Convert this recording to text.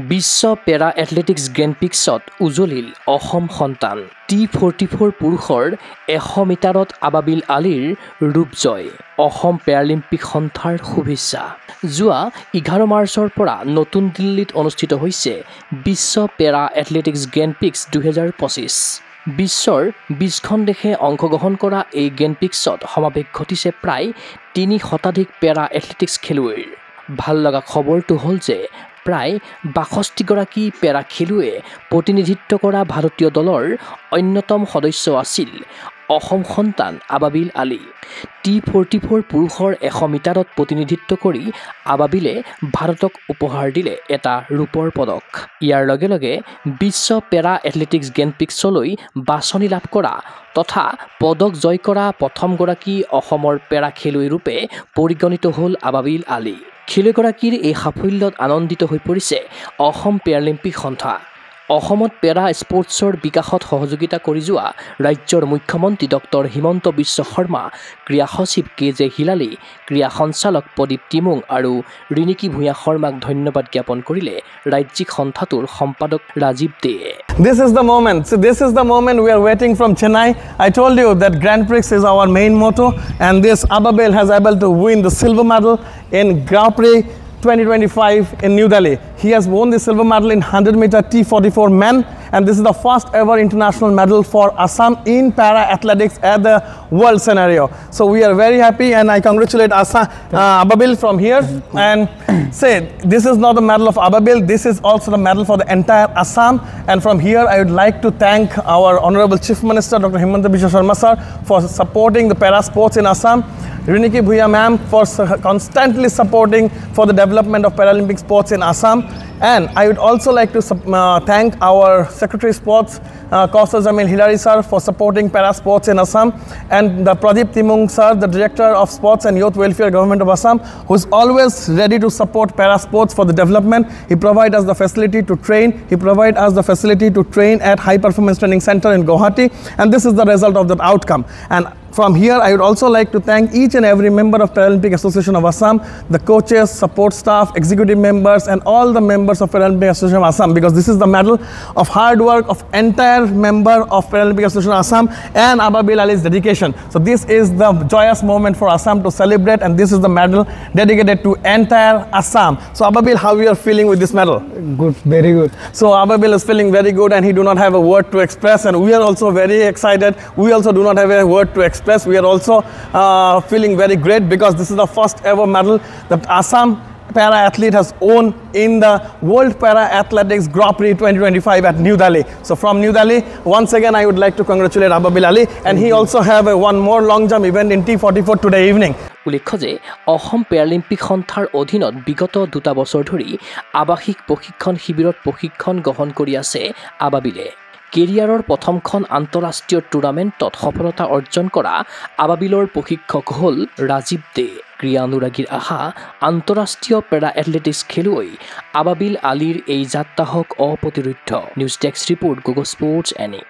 বিশ্ব পেৰা athletics grand পিক্সত উজলিল Assam সন্তান T44 পুৰুষৰ 100 মিটাৰত আবাবিল আলীৰ ৰূপজয় অসম পেৰালিম্পিক সন্থাৰ শুভেচ্ছা যোৱা 11 মাৰ্চৰ পৰা নতুন দিল্লীত অনুষ্ঠিত হৈছে বিশ্ব পেৰা এথলেটিক্স গ্ৰেণ্ড পিক্স 2025 বিশ্বৰ 20খন দেশে অংশগ্ৰহণ কৰা এই গ্ৰেণ্ড পিক্সত সমাৱেশ ঘটিছে প্ৰায় 3 শতাধিক পেৰা এথলেটিক্স খেলুৱৈৰ ভাল লগা খবৰটো হ'ল যে প্ৰায় 62 গৰাকী পেৰা খেলুৱৈয়ে প্ৰতিনিধিত্ব কৰা ভাৰতীয় দলৰ অন্যতম সদস্য আছিল অসম সন্তান আবাবিল আলী T44 পুৰুষৰ 100 মিটাৰত প্ৰতিনিধিত্ব কৰি আবাবিলে ভাৰতক উপহাৰ দিলে এটা ৰূপৰ পদক ইয়াৰ লগে লগে বিশ্ব পেৰা এথলেটিক্স গ্ৰেণ্ড পিক্সলৈ বাছনি লাভ কৰা তথা পদক জয় কৰা প্ৰথম গৰাকী অসমৰ পেৰা খেলুৱৈ ৰূপে পৰিগণিত হ'ল আবাবিল আলী খেলুৱৈগৰাকীৰ এই সাফল্যত আনন্দিত হৈ পৰিছে অসম পেৰালিম্পিক সন্থা অসমত পেৰা স্পৰ্টছৰ বিকাশত সহযোগিতা কৰি যোৱা ৰাজ্যৰ মুখ্যমন্ত্ৰী ডক্টৰ হিমন্ত বিশ্ব শৰ্মা ক্ৰীড়া সচিব KJ হিলালী ক্ৰীড়া সঞ্চালক প্ৰদীপ টিমুং আৰু ৰিনিকি ভূঞা শৰ্মাক ধন্যবাদ জ্ঞাপন কৰিলে ৰাজ্যিক সন্থাটোৰ সম্পাদক ৰাজীৱ দে This is the moment. So this is the moment we are waiting from Chennai. I told you that Grand Prix is our main motto, and this Ababil has able to win the silver medal in Grand Prix 2025 in New Delhi. He has won the silver medal in 100-meter T44 men, and this is the first ever international medal for Assam in para athletics at the world scenario. So we are very happy, and I congratulate Ababil from here and say this is not the medal of Ababil, this is also the medal for the entire Assam. And from here I would like to thank our Honorable Chief Minister Dr. Himanta Biswa Sharma sir for supporting the para sports in Assam. Riniki Bhuya ma'am for constantly supporting for the development of Paralympic sports in Assam. And I would also like to thank our Secretary Sports, Kausal Jamil Hilary sir for supporting para sports in Assam, and the Pradeep Timung sir, the Director of Sports and Youth Welfare Government of Assam, who is always ready to support para sports for the development. He provides us the facility to train. He provides us the facility to train at High Performance Training Center in Guwahati, and this is the result of that outcome. And from here, I would also like to thank each and every member of Paralympic Association of Assam, the coaches, support staff, executive members, and all the members of Paralympic Association of Assam, because this is the medal of hard work of entire member of Paralympic Association of Assam and Ababil Ali's dedication. So this is the joyous moment for Assam to celebrate, and this is the medal dedicated to entire Assam. So Ababil, how you are feeling with this medal? Good, very good. So Ababil is feeling very good, and he do not have a word to express, and we are also very excited. We also do not have a word to express. We are also feeling very great because this is the first ever medal that Assam para athlete has won in the World Para Athletics Grand Prix 2025 at New Delhi. So from New Delhi, once again I would like to congratulate Ababil Ali, and he also have one more long jump event in T44 today evening. উল্লেখ্য যে Assam Paralympic সন্থাৰ অধীনত বিগত 2 বছৰ ধৰি আৱাসিক প্ৰশিক্ষণ শিবিৰত প্ৰশিক্ষণ গ্ৰহণ কৰি আছে আবাবিলে কেৰিয়াৰৰ প্ৰথমখন আন্তঃৰাষ্ট্ৰীয় টুৰ্ণামেণ্টত সফলতা অৰ্জন কৰা আবাবিলৰ প্ৰশিক্ষক হ'ল ৰাজীৱ দে ক্ৰীড়া অনুৰাগীৰ আশা আন্তঃৰাষ্ট্ৰীয় পেৰা এথলেটিক্স খেলুৱৈ আবাবিল আলীৰ এই যাত্ৰা হওক অপ্ৰতিৰোধ্য নিউজ ডেস্ক ৰিপৰ্ট গোগো স্পৰ্টছ এনি